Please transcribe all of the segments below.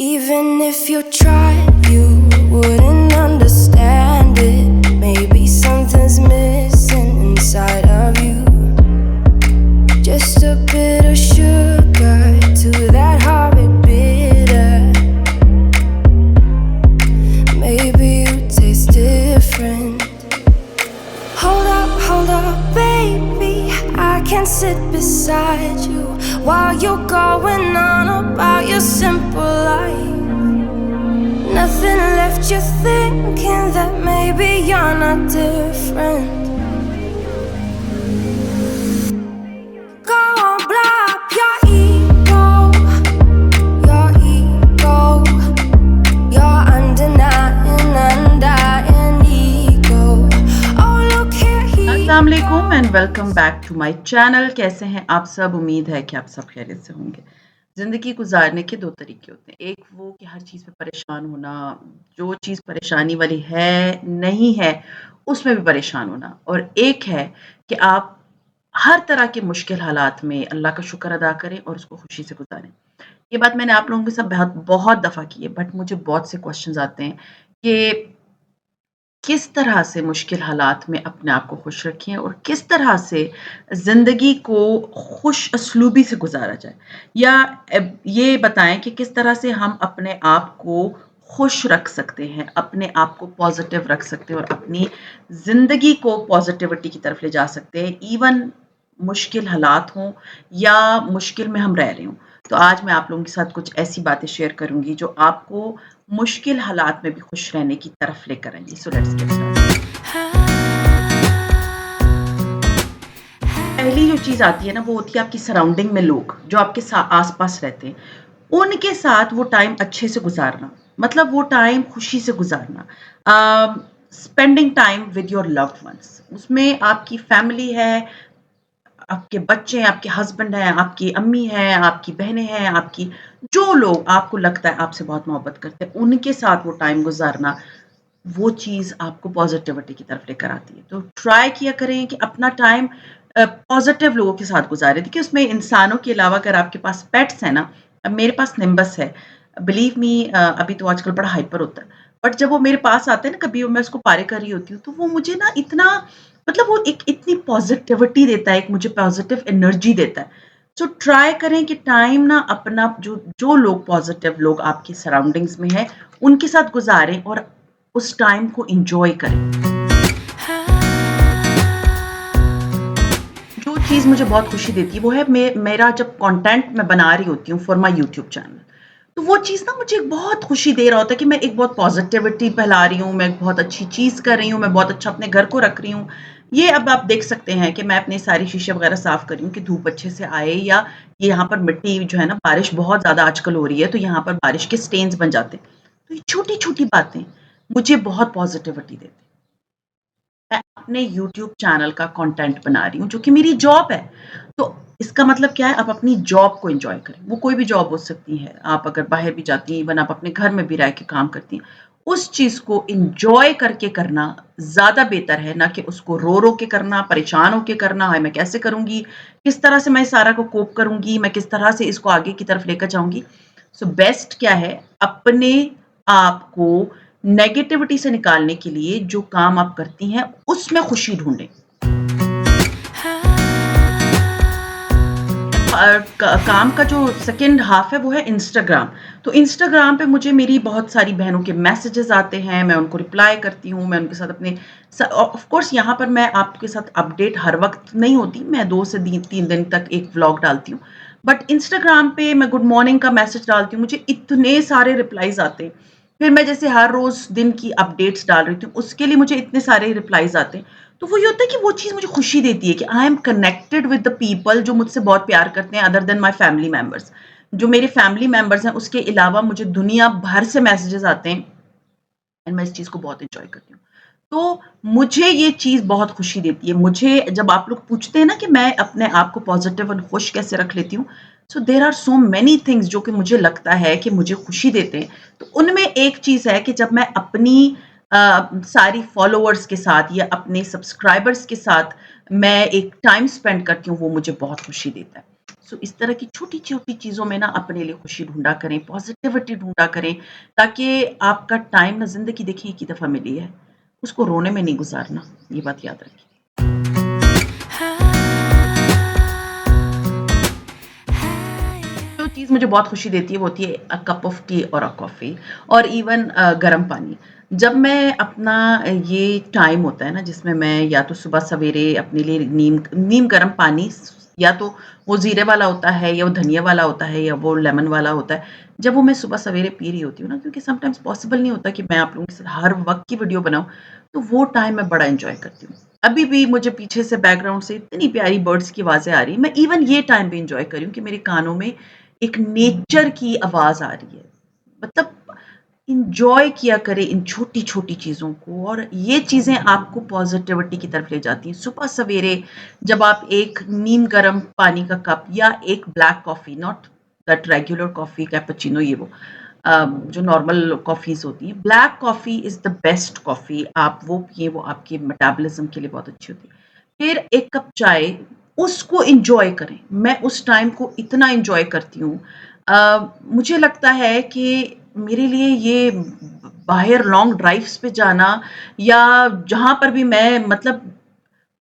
Even if you tried, you wouldn't understand it. Maybe something's missing inside of you. Just a bit of sugar to that horrid bitter. Maybe you taste different. Hold up, baby. I can sit beside you while you're going on about your simple life. Nothing left you thinking that maybe you're not different. Go on, blow up your ego. Your ego. Your undenying, undying ego. Oh, look here, अस्सलाम वालेकुम and welcome back to my channel. कैसे हैं आप सब? उम्मीद है कि आप सब खैरियत से होंगे। ज़िंदगी गुजारने के दो तरीके होते हैं, एक वो कि हर चीज़ पे परेशान होना, जो चीज़ परेशानी वाली है, नहीं है, उसमें भी परेशान होना, और एक है कि आप हर तरह के मुश्किल हालात में अल्लाह का शुक्र अदा करें और उसको खुशी से गुजारें। ये बात मैंने आप लोगों के साथ बहुत बहुत दफ़ा की है, बट मुझे बहुत से क्वेश्चंस आते हैं कि किस तरह से मुश्किल हालात में अपने आप को खुश रखें और किस तरह से ज़िंदगी को खुश असलूबी से गुज़ारा जाए, या ये बताएँ कि किस तरह से हम अपने आप को खुश रख सकते हैं, अपने आप को पॉज़िटिव रख सकते हैं और अपनी ज़िंदगी को पॉज़िटिविटी की तरफ ले जा सकते हैं, इवन मुश्किल हालात हों या मुश्किल में हम रह रहे हों। तो आज मैं आप लोगों के साथ कुछ ऐसी बातें शेयर करूँगी जो आपको मुश्किल हालात में भी खुश रहने की तरफ लेकर आएँगी। So let's get started. पहली जो चीज़ आती है ना, वो होती है आपकी सराउंडिंग में लोग जो आपके आस-पास रहते हैं। उनके साथ वो टाइम अच्छे से गुज़ारना, मतलब वो टाइम खुशी से गुज़ारना। Spending time with your loved ones, उसमें आपकी फैमिली है, आपके बच्चे हैं, आपके हस्बैंड हैं, आपकी अम्मी हैं, आपकी बहनें हैं, आपकी जो लोग आपको लगता है आपसे बहुत मोहब्बत करते हैं, उनके साथ वो टाइम गुज़ारना, वो चीज़ आपको पॉज़िटिविटी की तरफ लेकर आती है। तो ट्राई किया करें कि अपना टाइम पॉज़िटिव लोगों के साथ गुज़ारें। देखिए, उसमें इंसानों के अलावा अगर आपके पास पेट्स हैं ना, अब मेरे पास निम्बस है। बिलीव मी, अभी तो आजकल बड़ा हाइपर होता है। बट जब वो मेरे पास आते हैं ना, कभी मैं उसको पारे कर रही होती हूँ, तो वो मुझे ना इतना, मतलब वो एक इतनी पॉज़िटिविटी देता है, एक मुझे पॉज़िटिव एनर्जी देता है। सो ट्राई करें कि टाइम ना अपना जो जो लोग पॉज़िटिव लोग आपकी सराउंडिंग्स में हैं, उनके साथ गुज़ारें और उस टाइम को एन्जॉय करें। जो चीज़ मुझे बहुत खुशी देती है वो है मेरा जब कंटेंट मैं बना रही होती हूँ फॉर माय यूट्यूब चैनल, तो वो चीज़ ना मुझे बहुत खुशी दे रहा होता है कि मैं एक बहुत पॉजिटिविटी फैला रही हूँ, मैं एक बहुत अच्छी चीज़ कर रही हूँ, मैं बहुत अच्छा अपने घर को रख रही हूँ। ये अब आप देख सकते हैं कि मैं अपनी सारी शीशे वगैरह साफ़ कर रही हूँ कि धूप अच्छे से आए, या ये यहाँ पर मिट्टी जो है ना, बारिश बहुत ज़्यादा आजकल हो रही है, तो यहाँ पर बारिश के स्टेन्स बन जाते हैं। तो ये छोटी-छोटी बातें मुझे बहुत पॉजिटिविटी देती हैं। मैं अपने यूट्यूब चैनल का कंटेंट बना रही हूँ, जो कि मेरी जॉब है। तो इसका मतलब क्या है, आप अपनी जॉब को एन्जॉय करें। वो कोई भी जॉब हो सकती है। आप अगर बाहर भी जाती हैं, इवन आप अपने घर में भी रह के काम करती हैं, उस चीज़ को एन्जॉय करके करना ज़्यादा बेहतर है, ना कि उसको रो-रो के करना, परेशान होके करना, हाय मैं कैसे करूँगी? किस तरह से मैं सारा को कोप करूँगी? मैं किस तरह से इसको आगे की तरफ लेकर जाऊँगी? सो बेस्ट क्या है, अपने आप को नेगेटिविटी से निकालने के लिए जो काम आप करती हैं, उसमें खुशी ढूँढें। काम का जो सेकंड हाफ है वो है इंस्टाग्राम। तो इंस्टाग्राम पे मुझे मेरी बहुत सारी बहनों के मैसेजेस आते हैं, मैं उनको रिप्लाई करती हूँ, मैं उनके साथ अपने ऑफ कोर्स यहाँ पर मैं आपके साथ अपडेट हर वक़्त नहीं होती, मैं 2 से दी 3 दिन तक एक व्लॉग डालती हूँ। बट इंस्टाग्राम पे मैं गुड मॉर्निंग का मैसेज डालती हूँ, मुझे इतने सारे रिप्लाइज़ आते हैं। फिर मैं जैसे हर रोज़ दिन की अपडेट्स डाल रही थी, उसके लिए मुझे इतने सारे रिप्लाइज़ आते हैं। तो वो ये होता है कि वो चीज़ मुझे खुशी देती है कि I am connected with the people जो मुझसे बहुत प्यार करते हैं, other than my family members. जो मेरे फैमिली मेंबर्स हैं, उसके अलावा मुझे दुनिया भर से मैसेजेस आते हैं, एंड मैं इस चीज़ को बहुत एन्जॉय करती हूँ। तो मुझे ये चीज़ बहुत खुशी देती है। मुझे जब आप लोग पूछते हैं ना कि मैं अपने आप को पॉज़िटिव और खुश कैसे रख लेती हूँ, so there are so many things जो कि मुझे लगता है कि मुझे खुशी देते हैं। तो उनमें एक चीज़ है कि जब मैं अपनी सारी फॉलोअर्स के साथ या अपने सब्सक्राइबर्स के साथ मैं एक टाइम स्पेंड करती हूँ, वो मुझे बहुत खुशी देता है। सो इस तरह की छोटी-छोटी चीज़ों में ना अपने लिए खुशी ढूँढा करें, पॉज़िटिविटी ढूँढा करें, ताकि आपका टाइम ना ज़िंदगी देखिए एक ही दफ़ा मिली है, उसको रोने में नहीं गुज़ारना, ये बात याद रखिए। जो चीज़ मुझे बहुत खुशी देती है वो होती है अ कप ऑफ टी और अ कॉफ़ी और इवन गरम पानी। जब मैं अपना ये टाइम होता है ना जिसमें मैं या तो सुबह सवेरे अपने लिए नीम नीम गरम पानी या तो वो ज़ीरे वाला होता है या वो धनिया वाला होता है या वो लेमन वाला होता है। जब वो मैं सुबह सवेरे पी रही होती हूँ ना क्योंकि समटाइम्स पॉसिबल नहीं होता कि मैं आप लोगों के साथ हर वक़्त की वीडियो बनाऊँ, तो वो टाइम मैं बड़ा एन्जॉय करती हूँ। अभी भी मुझे पीछे से बैकग्राउंड से इतनी प्यारी बर्ड्स की आवाज़ें आ रही हैं, मैं इवन ये टाइम भी एन्जॉय कर रही हूँ कि मेरे कानों में एक नेचर की आवाज़ आ रही है। मतलब एन्जॉय किया करें इन छोटी-छोटी चीज़ों को और ये चीज़ें आपको पॉज़िटिविटी की तरफ ले जाती हैं। सुबह सवेरे जब आप एक नीम गरम पानी का कप या एक black coffee not that regular coffee, cappuccino ये वो जो नॉर्मल कॉफ़ीज़ होती हैं। Black coffee is the best coffee आप वो पिएँ, वो आपके मेटाबॉलिज़्म के लिए बहुत अच्छी होती है। फिर 1 कप चाय, उसको एन्जॉय करें। मैं उस टाइम को इतना एन्जॉय करती हूँ। मुझे लगता है कि मेरे लिए ये बाहर लॉन्ग ड्राइव्स पे जाना या जहाँ पर भी मैं मतलब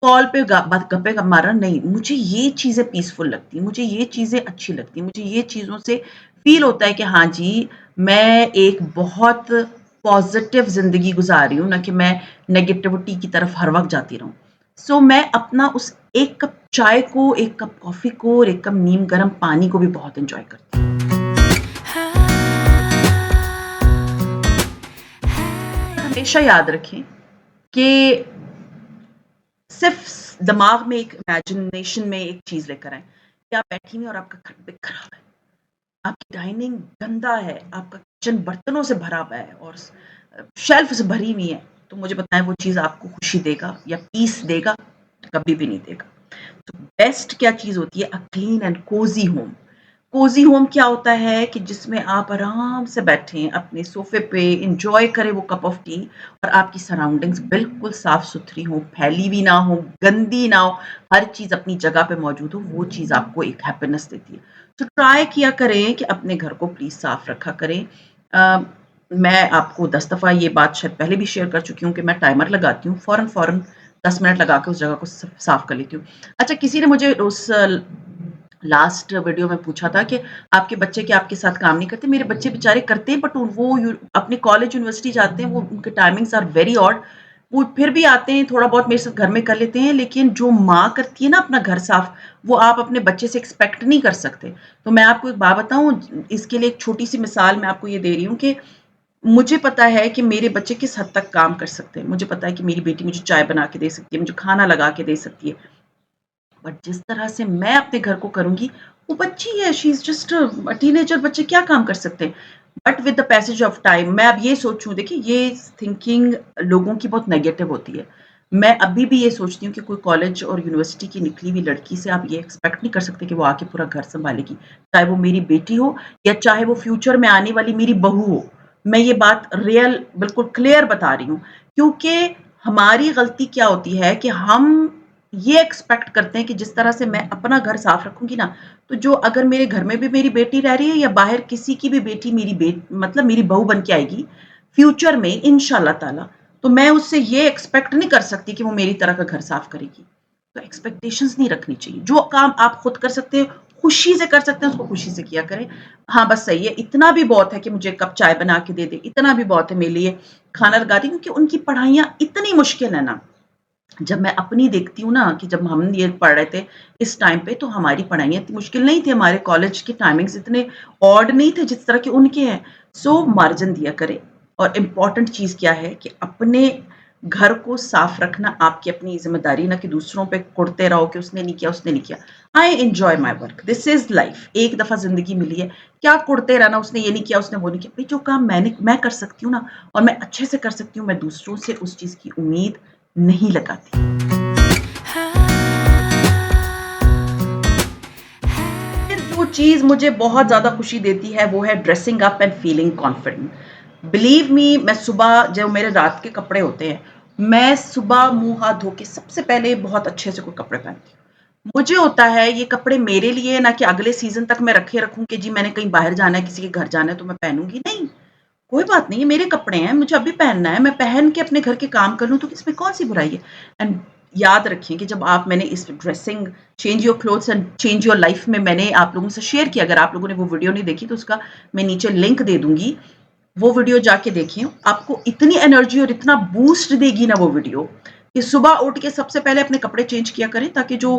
कॉल पे ग बात गप्पे मारना नहीं, मुझे ये चीज़ें पीसफुल लगती हैं, मुझे ये चीज़ें अच्छी लगती हैं, मुझे ये चीज़ों से फ़ील होता है कि हाँ जी, मैं एक बहुत पॉज़िटिव ज़िंदगी गुज़ार रही हूँ, ना कि मैं नेगेटिविटी की तरफ हर वक़्त जाती रहूँ। सो मैं अपना उस 1 कप चाय को, 1 कप कॉफ़ी को और 1 कप नीम गरम पानी को भी बहुत एन्जॉय करती हूँ। हमेशा याद रखें कि सिर्फ़ दिमाग में एक इमेजिनेशन में एक चीज़ लेकर आएँ, कि आप बैठी हुई हैं और आपका घर बिखरा हुआ है, आपकी डाइनिंग गंदा है, आपका किचन बर्तनों से भरा हुआ है और शेल्फ़ से भरी हुई है, तो मुझे बताएँ वो चीज़ आपको खुशी देगा या पीस देगा? कभी भी नहीं देगा। तो बेस्ट क्या चीज़ होती है a clean and cosy home. Cosy home क्या होता है कि जिसमें आप आराम से बैठें अपने सोफ़े पे, एन्जॉय करें वो कप ऑफ टी और आपकी सराउंडिंग्स बिल्कुल साफ-सुथरी हों, फैली हुई ना हो, गंदी ना हो, हर चीज़ अपनी जगह पे मौजूद हो, वो चीज़ आपको एक हैप्पीनेस देती है। तो ट्राई किया करें कि अपने घर को प्लीज़ साफ रखा करें। अ, मैं आपको 10 दफ़ा ये बात शायद पहले भी शेयर कर चुकी हूँ कि मैं टाइमर लगाती हूँ, फ़ौरन-फ़ौरन 10 मिनट लगा के उस जगह को साफ कर लेती हूँ। अच्छा किसी ने मुझे उस लास्ट वीडियो में पूछा था कि आपके बच्चे क्या आपके साथ काम नहीं करते? मेरे बच्चे बेचारे करते हैं बट वो अपने कॉलेज यूनिवर्सिटी जाते हैं, वो उनके टाइमिंग्स आर वेरी ऑड। वो फिर भी आते हैं, थोड़ा बहुत मेरे साथ घर में कर लेते हैं, लेकिन जो माँ करती है ना अपना घर साफ, वो आप अपने बच्चे से एक्सपेक्ट नहीं कर सकते। तो मैं आपको एक बात बताऊँ, इसके लिए एक छोटी-सी मिसाल मैं आपको ये दे रही हूँ कि मुझे पता है कि मेरे बच्चे किस हद तक काम कर सकते हैं। मुझे पता है कि मेरी बेटी मुझे चाय बना के दे सकती है, मुझे खाना लगा के दे सकती है। बट जिस तरह से मैं अपने घर को करूँगी, वो बच्ची है, she is just a teenager, बच्चे क्या काम कर सकते हैं? But with the passage of time मैं अब ये सोचूँ, देखिए ये थिंकिंग लोगों की बहुत नेगेटिव होती है। मैं अभी भी ये सोचती हूँ कि कोई कॉलेज और यूनिवर्सिटी की निकली हुई लड़की से आप ये एक्सपेक्ट नहीं कर सकते कि वो आके पूरा घर सँभालेगी। चाहे वो मेरी बेटी हो या चाहे वो फ्यूचर में आने वाली मेरी बहू हो। मैं ये बात रियल बिल्कुल क्लियर बता रही हूँ, क्योंकि हमारी गलती क्या होती है कि हम ये एक्सपेक्ट करते हैं कि जिस तरह से मैं अपना घर साफ रखूँगी ना, तो जो अगर मेरे घर में भी मेरी बेटी रह रही है या बाहर किसी की भी बेटी मेरी मतलब मेरी बहू बन के आएगी, फ्यूचर में इंशाअल्लाह ताला, तो मैं उससे ये एक्सपेक्ट नहीं कर सकती कि वो मेरी तरह का घर साफ करेगी। तो एक्सपेक्टेशंस नहीं रखनी चाहिए। जो काम आप खुद कर सकते हैं, खुशी से कर सकते हैं, उसको खुशी से किया करें। हाँ, बस सही है, इतना भी बहुत है कि मुझे कप चाय बना के दे दे, इतना भी बहुत है मेरे लिए खाना लगा दी, क्योंकि उनकी पढ़ाइयाँ इतनी मुश्किल है ना, जब मैं अपनी देखती हूँ ना कि जब हम ये पढ़ रहे थे इस टाइम पे, तो हमारी पढ़ाइयाँ इतनी मुश्किल नहीं थी, हमारे कॉलेज के टाइमिंग्स इतने ऑड नहीं थे जिस तरह के उनके हैं। सो मार्जिन दिया करें और इम्पोर्टेंट चीज़ क्या है कि अपने घर को साफ रखना आपकी अपनी ज़िम्मेदारी, ना कि दूसरों पे कुढ़ते रहो कि उसने नहीं किया, उसने नहीं किया। I enjoy my work, this is life, एक दफ़ा ज़िंदगी मिली है, क्या कुढ़ते रहना उसने ये नहीं किया, उसने वो नहीं किया। भई जो काम मैं कर सकती हूँ ना और मैं अच्छे से कर सकती हूँ, मैं दूसरों से उस चीज़ की उम्मीद नहीं लगाती। फिर जो चीज़ मुझे बहुत ज़्यादा खुशी देती है वो है dressing up and feeling confident. Believe me, मैं सुबह जो मेरे रात के कपड़े होते हैं, मैं सुबह मुँह हाथ धो के सबसे पहले बहुत अच्छे से कोई कपड़े पहनती हूँ। मुझे होता है ये कपड़े मेरे लिए ना कि अगले सीज़न तक मैं रखे रखूँ कि जी मैंने कहीं बाहर जाना है, किसी के घर जाना है तो मैं पहनूँगी, नहीं। कोई बात नहीं, ये मेरे कपड़े हैं, मुझे अभी पहनना है, मैं पहन के अपने घर के काम कर लूँ तो इसमें कौन-सी बुराई है? एंड याद रखिए कि जब आप मैंने इस dressing change your clothes and change your life में मैंने आप लोगों से शेयर किया, अगर आप लोगों ने वो वीडियो नहीं देखी तो उसका मैं नीचे लिंक दे दूँगी। वो वीडियो जाके देखें, आपको इतनी एनर्जी और इतना बूस्ट देगी ना वो वीडियो, कि सुबह उठ के सबसे पहले अपने कपड़े चेंज किया करें ताकि जो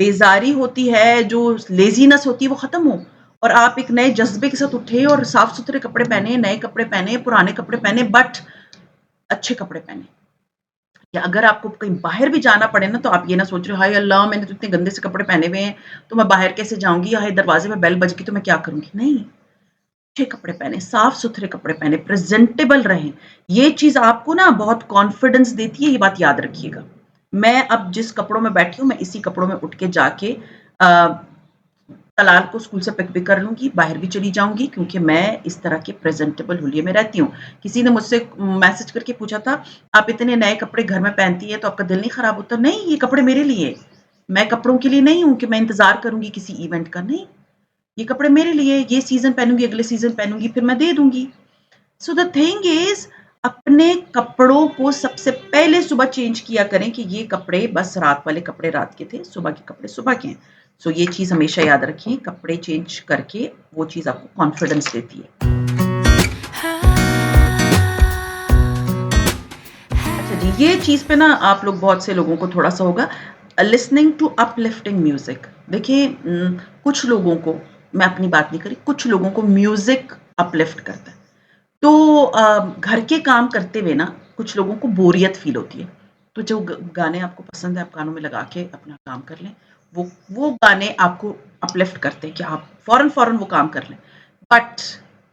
बेज़ारी होती है, जो लेज़ीनेस होती है वो ख़त्म हो और आप एक नए जज़्बे के साथ उठें और साफ-सुथरे कपड़े पहने, नए कपड़े पहने, पुराने कपड़े पहने बट अच्छे कपड़े पहने। या अगर आपको कहीं बाहर भी जाना पड़े ना तो आप ये ना सोच रहे हो, हाय अल्लाह! मैंने तो इतने गंदे से कपड़े पहने हुए हैं, तो मैं बाहर कैसे जाऊँगी? हाय दरवाज़े पे बेल बज गई तो मैं क्या करूँगी? नहीं। अच्छे कपड़े पहने, साफ-सुथरे कपड़े पहने, प्रेज़ेंटेबल रहें। ये चीज़ आपको ना बहुत कॉन्फिडेंस देती है, ये बात याद रखिएगा। मैं अब जिस कपड़ों में बैठी हूँ, मैं इसी कपड़ों में उठ के जाके तलाल को स्कूल से पिक भी कर लूँगी, बाहर भी चली जाऊँगी क्योंकि मैं इस तरह के प्रेज़ेंटेबल हुलिये में रहती हूँ। किसी ने मुझसे मैसेज करके पूछा था, "आप इतने नए कपड़े घर में पहनती हैं, तो आपका दिल नहीं खराब होता?" नहीं, ये कपड़े मेरे लिए हैं। मैं कपड़ों के लिए नहीं हूँ कि मैं इंतज़ार करूँगी किसी इवेंट का, नहीं। ये कपड़े मेरे लिए, ये सीज़न पहनूँगी, अगले सीज़न पहनूँगी, फिर मैं दे दूँगी। सो द थिंग इज़ अपने कपड़ों को सबसे पहले सुबह चेंज किया करें कि ये कपड़े बस रात वाले कपड़े रात के थे, सुबह के कपड़े सुबह के हैं। सो ये चीज़ हमेशा याद रखें, कपड़े चेंज करके वो चीज़ आपको कॉन्फिडेंस देती है। अच्छा जी, ये चीज़ पे ना आप लोग बहुत से लोगों को थोड़ा-सा होगा लिसनिंग टू अपलिफ्टिंग म्यूज़िक। देखिए कुछ लोगों को, मैं अपनी बात नहीं कर रही, कुछ लोगों को म्यूज़िक अपलिफ्ट करता है। तो घर के काम करते हुए ना कुछ लोगों को बोरियत फ़ील होती है। तो जो गाने आपको पसंद है आप कानों में लगा के अपना काम कर लें। वो गाने आपको अपलिफ्ट करते हैं कि आप फ़ौरन-फ़ौरन वो काम कर लें। But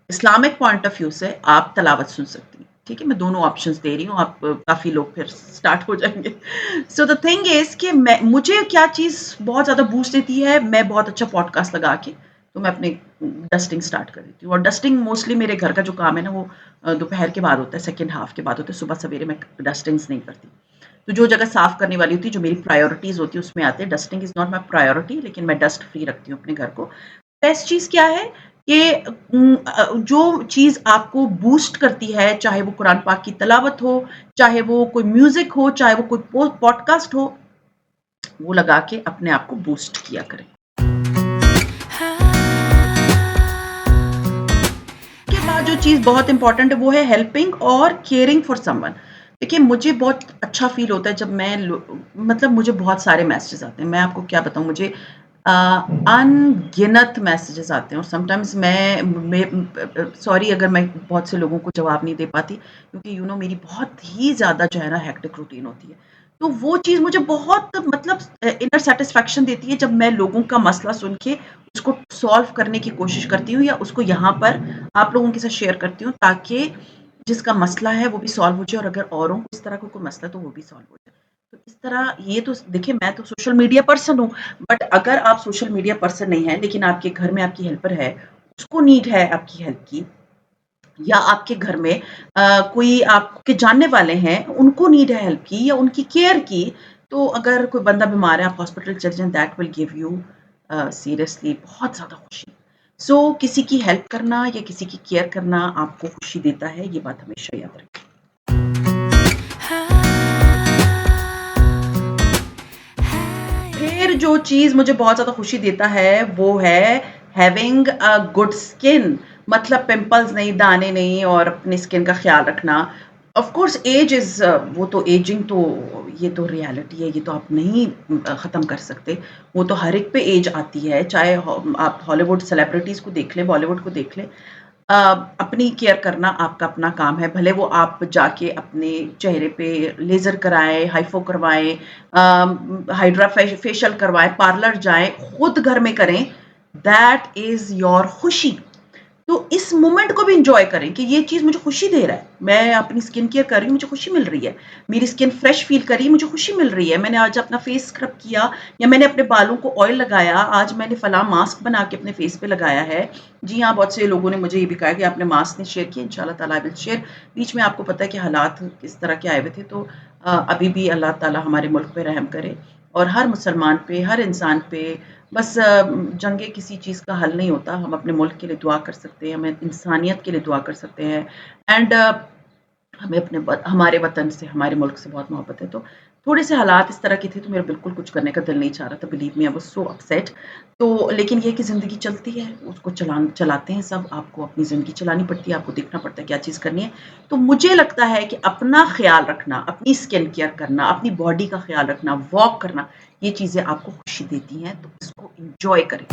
Islamic point of view से आप तिलावत सुन सकती हैं। ठीक है? मैं दोनों ऑप्शंस दे रही हूँ, आप काफ़ी लोग फिर स्टार्ट हो जाएँगे। सो द थिंग इज़ कि मैं मुझे क्या चीज़ बहुत ज़्यादा बूस्ट देती है, मैं बहुत अच्छा पॉडकास्ट लगा के तो मैं अपने डस्टिंग स्टार्ट कर देती हूँ और डस्टिंग मोस्टली मेरे घर का जो काम है ना वो दोपहर के बाद होता है, सेकंड हाफ के बाद होता है, सुबह सवेरे मैं डस्टिंग्स नहीं करती। तो जो जगह साफ करने वाली होती है, जो मेरी प्रायोरिटीज़ होती है उसमें आते हैं। Dusting is not my priority लेकिन मैं डस्ट फ्री रखती हूँ अपने घर को। बेस्ट चीज़ क्या है कि जो चीज़ आपको बूस्ट करती है, चाहे वो कुरान पाक की तिलावत हो, चाहे वो कोई म्यूज़िक हो, चाहे वो कोई पॉडकास्ट हो, वो लगा के अपने आप को बूस्ट किया करें। के बाद जो चीज़ बहुत इम्पोर्टेंट है वो है हेल्पिंग और केयरिंग फॉर समवन। देखिए मुझे बहुत अच्छा फ़ील होता है जब मैं मतलब मुझे बहुत सारे मैसेजेस आते हैं। मैं आपको क्या बताऊँ मुझे अ, अनगिनत मैसेजेस आते हैं और समटाइम्स मैं सॉरी अगर मैं बहुत से लोगों को जवाब नहीं दे पाती क्योंकि मेरी बहुत ही ज़्यादा जो है ना हेक्टिक रूटीन होती है। तो वो चीज़ मुझे बहुत मतलब इनर सैटिस्फैक्शन देती है जब मैं लोगों का मसला सुन के उसको सॉल्व करने की कोशिश करती हूँ या उसको यहाँ पर आप लोगों के साथ शेयर करती हूँ ताकि जिसका मसला है वो भी सॉल्व हो जाए और अगर औरों को इस तरह का कोई मसला है तो वो भी सॉल्व हो जाए। तो इस तरह ये तो देखिए मैं तो सोशल मीडिया पर्सन हूँ, बट अगर आप सोशल मीडिया पर्सन नहीं हैं लेकिन आपके घर में आपकी हेल्पर है, उसको नीड है आपकी हेल्प की या आपके घर में कोई आपके जानने वाले हैं, उनको नीड है हेल्प की या उनकी केयर की, तो अगर कोई बंदा बीमार है, आप हॉस्पिटल चले जाएँ that will give you seriously बहुत ज़्यादा खुशी। सो किसी की हेल्प करना या किसी की केयर करना आपको खुशी देता है, ये बात हमेशा याद रखें। फिर जो चीज़ मुझे बहुत ज़्यादा खुशी देता है, वो है हैविंग अ गुड स्किन मतलब पिंपल्स नहीं, दाने नहीं और अपनी स्किन का ख़्याल रखना। ऑफ़ कोर्स ऐज इज़ वो तो एजिंग तो ये तो रियलिटी है, ये तो आप नहीं ख़त्म कर सकते। वो तो हर एक पे ऐज आती है, चाहे आप हॉलीवुड सेलिब्रिटीज़ को देख लें, बॉलीवुड को देख लें। अ, अपनी केयर करना आपका अपना काम है, भले वो आप जाके अपने चेहरे पे लेज़र कराएँ, हाइफ़ो करवाएँ हाइड्रा फेशियल करवाएँ, पार्लर जाएँ, खुद घर में करें, दैट इज़ योर खुशी। तो इस मोमेंट को भी एन्जॉय करें कि ये चीज़ मुझे खुशी दे रहा है। मैं अपनी स्किन केयर कर रही हूँ, मुझे खुशी मिल रही है। मेरी स्किन फ्रेश फ़ील कर रही है, मुझे खुशी मिल रही है। मैंने आज अपना फेस स्क्रब किया या मैंने अपने बालों को ऑयल लगाया, आज मैंने फलाँ मास्क बना के अपने फेस पे लगाया है। जी हाँ, बहुत से लोगों ने मुझे ये भी कहा कि आपने मास्क नहीं शेयर किए, इंशाअल्लाह ताला आई विल शेयर। बीच में आपको पता है कि हालात किस तरह के आए हुए थे, तो अभी भी अल्लाह ताला हमारे मुल्क पे रहम करे। और हर मुसलमान पे, हर इंसान पे बस जंगे किसी चीज़ का हल नहीं होता। हम अपने मुल्क के लिए दुआ कर सकते हैं, हमें इंसानियत के लिए दुआ कर सकते हैं एंड हमें हमारे वतन से, हमारे मुल्क से बहुत मोहब्बत है। तो थोड़े से हालात इस तरह के थे तो मेरा बिल्कुल कुछ करने का दिल नहीं चाह रहा था, believe me I was so upset. तो लेकिन ये कि ज़िंदगी चलती है, उसको चलाते हैं सब, आपको अपनी ज़िंदगी चलानी पड़ती है, आपको देखना पड़ता है क्या चीज़ करनी है। तो मुझे लगता है कि अपना ख़्याल रखना, अपनी स्किन केयर करना, अपनी बॉडी का ख़्याल रखना, वॉक करना, ये चीज़ें आपको खुशी देती हैं, तो इसको एन्जॉय करें।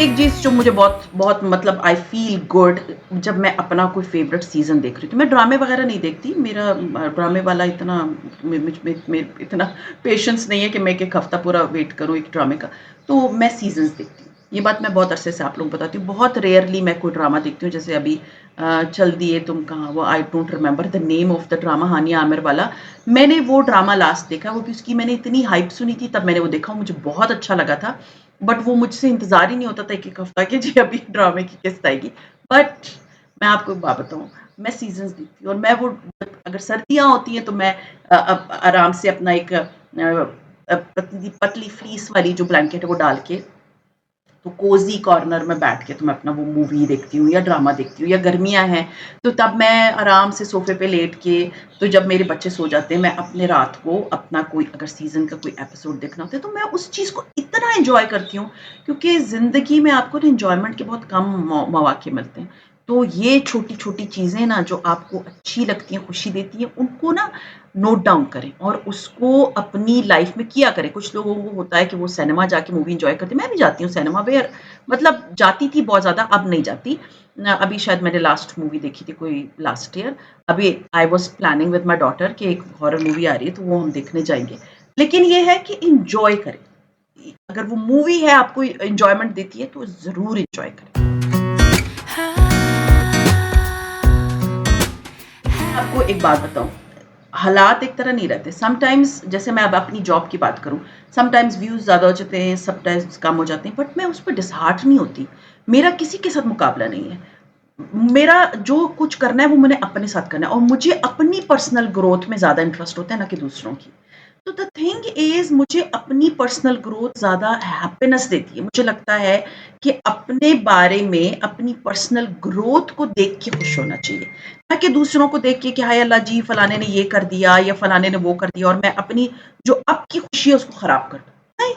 एक चीज़ जो मुझे बहुत बहुत मतलब आई फ़ील गुड जब मैं अपना कोई फ़ेवरेट सीज़न देख रही हूँ, तो मैं ड्रामे वग़ैरह नहीं देखती। मेरा ड्रामे वाला इतना मुझ में इतना पेशेंस नहीं है कि मैं 1 हफ़्ता पूरा वेट करूँ एक ड्रामे का, तो मैं सीज़न्स देखती हूँ। ये बात मैं बहुत अरसे से आप लोगों को बताती हूँ। बहुत रेयरली मैं कोई ड्रामा देखती हूँ, जैसे अभी चल दिए तुम कहाँ, वो I don't remember the name of the drama, Hania Aamir वाला। मैंने वो ड्रामा लास्ट देखा, वो भी उसकी मैंने इतनी हाइप सुनी थी, तब मैंने वो देखा, मुझे बहुत अच्छा लगा था। बट वो मुझसे इंतज़ार ही नहीं होता था 1-1 हफ़्ता कि जी अभी ड्रामे की किस्त आएगी। बट मैं आपको एक बात बताऊँ, मैं सीज़न्स देखती हूँ और मैं वो अगर सर्दियाँ होती हैं तो मैं आराम से अपना एक पतली पतली फ्लीस वाली जो ब्लैंकेट है वो डाल के तो कोज़ी कॉर्नर में बैठ के तो मैं अपना वो मूवी देखती हूँ या ड्रामा देखती हूँ, या गर्मियाँ हैं तो तब मैं आराम से सोफ़े पे लेट के, तो जब मेरे बच्चे सो जाते हैं मैं अपने रात को अपना कोई अगर सीज़न का कोई एपिसोड देखना होता है तो मैं उस चीज़ को इतना एन्जॉय करती हूँ, क्योंकि ज़िंदगी में आपको ना एन्जॉयमेंट के बहुत कम मौके मिलते हैं। तो ये छोटी-छोटी चीज़ें ना जो आपको अच्छी लगती हैं, खुशी देती हैं, उनको ना नोट डाउन करें और उसको अपनी लाइफ में किया करें। कुछ लोगों को होता है कि वो सिनेमा जाके मूवी एन्जॉय करते हैं, मैं भी जाती हूँ सिनेमा वेयर, मतलब जाती थी बहुत ज़्यादा, अब नहीं जाती। अभी शायद मैंने लास्ट मूवी देखी थी कोई लास्ट ईयर। अभी I was planning with my daughter कि एक हॉरर मूवी आ रही है तो वो हम देखने जाएँगे। लेकिन ये है कि एन्जॉय करें। अगर वो मूवी है आपको एन्जॉयमेंट देती है तो ज़रूर एन्जॉय करें। आपको एक बात बताऊँ, हालात एक तरह नहीं रहते। समटाइम्स जैसे मैं अब अपनी जॉब की बात करूँ, समटाइम्स व्यूज़ ज़्यादा हो जाते हैं, समटाइम्स कम हो जाते हैं, बट मैं उस पे डिसहार्ट नहीं होती। मेरा किसी के साथ मुकाबला नहीं है। मेरा जो कुछ करना है वो मैंने अपने साथ करना है और मुझे अपनी पर्सनल ग्रोथ में ज़्यादा इंटरेस्ट होता है ना कि दूसरों की। तो द थिंग इज़ मुझे अपनी पर्सनल ग्रोथ ज़्यादा हैप्पीनेस देती है। मुझे लगता है कि अपने बारे में अपनी पर्सनल ग्रोथ को देख के खुश होना चाहिए। ना कि दूसरों को देख के कि हाय अल्लाह जी फलाने ने ये कर दिया या फलाने ने वो कर दिया और मैं अपनी जो अब की खुशी है उसको खराब कर दूँ। नहीं,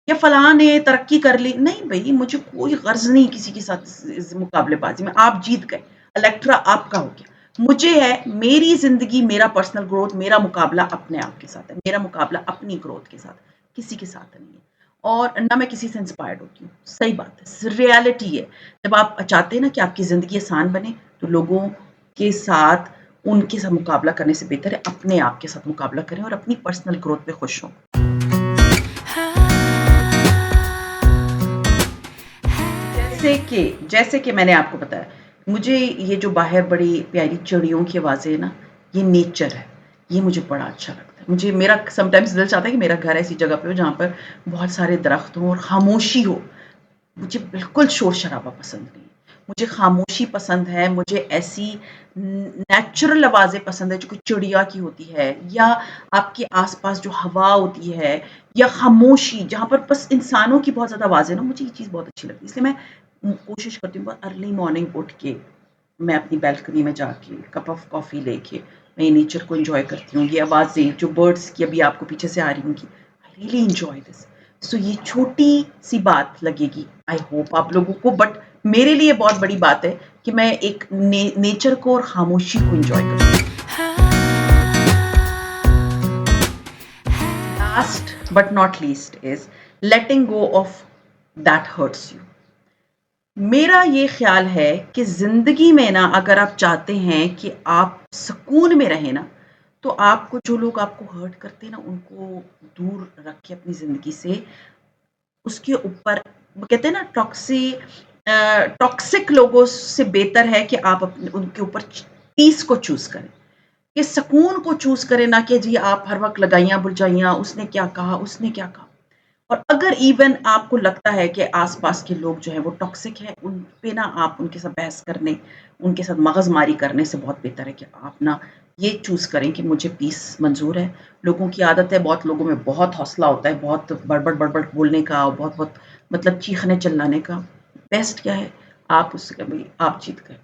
या फलाँ ने तरक्की कर ली, नहीं भई मुझे कोई ग़र्ज़ नहीं किसी के साथ इस मुकाबलेबाज़ी में, आप जीत गए, इलेक्ट्रा आपका हो गया। मुझे है मेरी ज़िंदगी, मेरा पर्सनल ग्रोथ, मेरा मुकाबला अपने आप के साथ है, मेरा मुकाबला अपनी ग्रोथ के साथ, किसी के साथ नहीं है। और ना मैं किसी से इंस्पायर्ड होती हूँ, सही बात है, रियलिटी है। जब आप चाहते हैं ना कि आपकी ज़िंदगी आसान बने, तो लोगों के साथ उनके साथ मुकाबला करने से बेहतर है अपने आप के साथ मुकाबला करें और अपनी पर्सनल ग्रोथ पे खुश हों। जैसे कि मैंने आपको बताया, मुझे ये जो बाहर बड़ी प्यारी चिड़ियों की आवाज़ें हैं ना, ये नेचर है, ये मुझे बड़ा अच्छा लगता है। मुझे मेरा समटाइम्स दिल चाहता है कि मेरा घर ऐसी जगह पे हो जहाँ पर बहुत सारे दरख्त हों और खामोशी हो। मुझे बिल्कुल शोर-शराबा पसंद नहीं है। मुझे खामोशी पसंद है, मुझे ऐसी नेचुरल आवाज़ें पसंद है जो कि चिड़िया की होती है या आपके आस-पास जो हवा होती है या खामोशी जहाँ पर बस इंसानों की बहुत ज़्यादा आवाज़ है ना, मुझे ये चीज़ बहुत अच्छी लगती है। इसलिए मैं कोशिश करती हूँ बहुत अर्ली मॉर्निंग उठ के मैं अपनी बालकनी में जाके कप ऑफ कॉफ़ी लेके मैं नेचर को एन्जॉय करती हूँ। ये आवाज़ें जो बर्ड्स की अभी आपको पीछे से आ रही होंगी, आई रियली एन्जॉय दिस। सो ये छोटी-सी बात लगेगी आई होप आप लोगों को, बट मेरे लिए बहुत बड़ी बात है कि मैं एक नेचर को और खामोशी को एन्जॉय करती हूँ। Last but not least is letting go of that hurts you. मेरा ये ख़्याल है कि ज़िंदगी में ना अगर आप चाहते हैं कि आप सुकून में रहें ना, तो आपको जो लोग आपको हर्ट करते हैं ना, उनको दूर रख के अपनी ज़िंदगी से उसके ऊपर वो कहते हैं ना टॉक्सिक लोगों से बेहतर है कि आप अपने उनके ऊपर पीस को चूज़ करें। कि सुकून को चूज़ करें ना कि जी आप हर वक़्त लगाइयाँ-बुझाइयाँ, उसने क्या कहा, उसने क्या कहा। और अगर इवन आपको लगता है कि आस-पास के लोग जो हैं वो टॉक्सिक हैं, उन पे ना आप उनके साथ बहस करने, उनके साथ मगज़मारी करने से बहुत बेहतर है कि आप ना ये चूज़ करें कि मुझे पीस मंज़ूर है। लोगों की आदत है, बहुत लोगों में बहुत हौसला होता है, बहुत बड़बड़ बोलने का, बहुत-बहुत मतलब चीखने-चिल्लाने का। बेस्ट क्या है, आप उससे कहें भई आप जीत गए।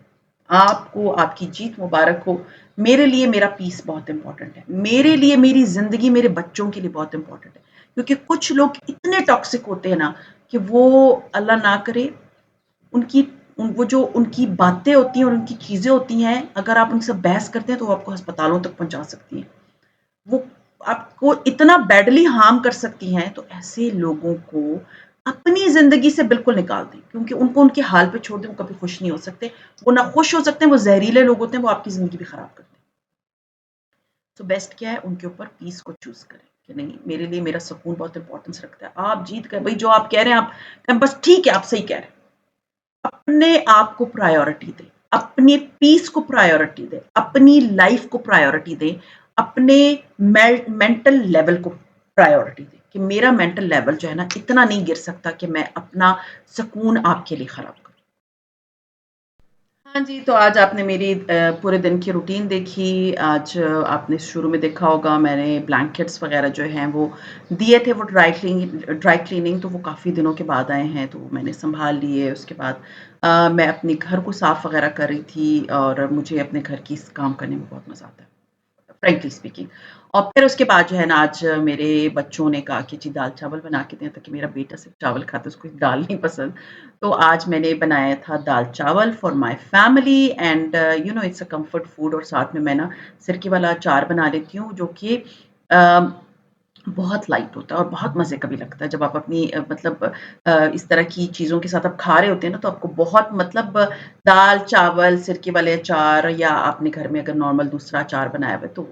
आपको आपकी जीत मुबारक हो। मेरे लिए मेरा पीस बहुत इम्पोर्टेंट है। मेरे लिए मेरी ज़िंदगी मेरे बच्चों के लिए बहुत इम्पोर्टेंट है। क्योंकि कुछ लोग इतने टॉक्सिक होते हैं ना कि वो अल्लाह ना करे उनकी वो जो उनकी बातें होती हैं और उनकी चीज़ें होती हैं, अगर आप उनसे बहस करते हैं तो वो आपको अस्पतालों तक पहुँचा सकती हैं। वो आपको इतना बैडली हार्म कर सकती हैं, तो ऐसे लोगों को अपनी ज़िंदगी से बिल्कुल निकाल दें, क्योंकि उनको उनके हाल पे छोड़ दें, वो कभी खुश नहीं हो सकते। वो ना खुश हो सकते हैं, वो ज़हरीले लोग होते हैं, वो आपकी ज़िंदगी भी खराब करते हैं। तो बेस्ट क्या है, उनके ऊपर पीस को चूज़ करें कि नहीं, मेरे लिए मेरा सुकून बहुत इम्पोर्टेंस रखता है। आप जीत गए, भई जो आप कह रहे हैं आप बस ठीक है, आप सही कह रहे हैं। अपने आप को प्रायोरिटी दें, अपने पीस को प्रायोरिटी दें, अपनी लाइफ को प्रायोरिटी दें, अपने मेंटल लेवल को प्रायोरिटी दें कि मेरा मेंटल लेवल जो है ना इतना नहीं गिर सकता कि मैं अपना सुकून आपके लिए खराब करूं। हाँ जी, तो आज आपने मेरी पूरे दिन की रूटीन देखी। आज आपने शुरू में देखा होगा मैंने ब्लैंकेट्स वग़ैरह जो हैं वो दिए थे, वो ड्राई क्लीनिंग तो वो काफ़ी दिनों के बाद आए हैं, तो मैंने सँभाल लिए। उसके बाद मैं अपने घर को साफ़ वग़ैरह कर रही थी और मुझे अपने घर की स काम करने में बहुत मज़ा आता है। Frankly speaking. और फिर उसके बाद जो है ना आज मेरे बच्चों ने कहा कि जी दाल-चावल बना के दें, ताकि मेरा बेटा सिर्फ़ चावल खाता है, उसको दाल नहीं पसंद। तो आज मैंने बनाया था दाल-चावल for my family and it's a comfort food और साथ में मैं ना सिरके वाला अचार बना लेती हूँ जो कि अ, बहुत लाइट होता है और बहुत मज़े का भी लगता है। जब आप अपनी इस तरह की चीज़ों के साथ आप खा रहे होते हैं ना, तो आपको बहुत मतलब दाल-चावल, सिरके वाले अचार या आपने घर में अगर नॉर्मल दूसरा अचार बनाया हुआ है तो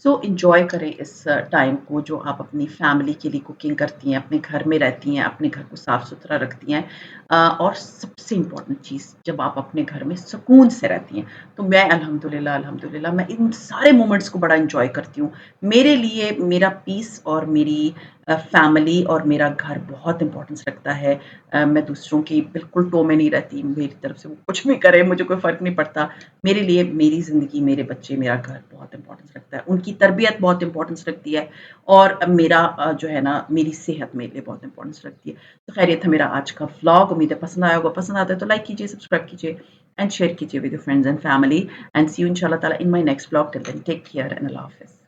सो एन्जॉय करें इस टाइम को जो आप अपनी फैमिली के लिए कुकिंग करती हैं, अपने घर में रहती हैं, अपने घर को साफ-सुथरा रखती हैं और सबसे इम्पोर्टेंट चीज़ जब आप अपने घर में सुकून से रहती हैं, तो मैं अल्हम्दुलिल्लाह मैं इन सारे मोमेंट्स को बड़ा एन्जॉय करती हूँ। मेरे लिए मेरा पीस और मेरी फैमिली और मेरा घर बहुत इम्पोर्टेंस रखता है। मैं दूसरों की बिल्कुल टो में नहीं रहती, मेरी तरफ से वो कुछ भी करें मुझे कोई फ़र्क नहीं पड़ता। मेरे लिए मेरी ज़िंदगी, मेरे बच्चे, मेरा घर बहुत इम्पोर्टेंस रखता है। उनकी तरबियत बहुत इम्पोर्टेंस रखती है और मेरा जो है ना मेरी सेहत मेरे लिए बहुत इम्पोर्टेंस रखती है। तो ख़ैर ये था मेरा आज का व्लॉग, उम्मीद है पसंद आया होगा। पसंद आता है तो लाइक कीजिए, सब्सक्राइब कीजिए एंड शेयर कीजिए with your friends and family and see you इंशाल्लाह ताला in my next vlog. Till then take care and अल्लाह हाफ़िज़।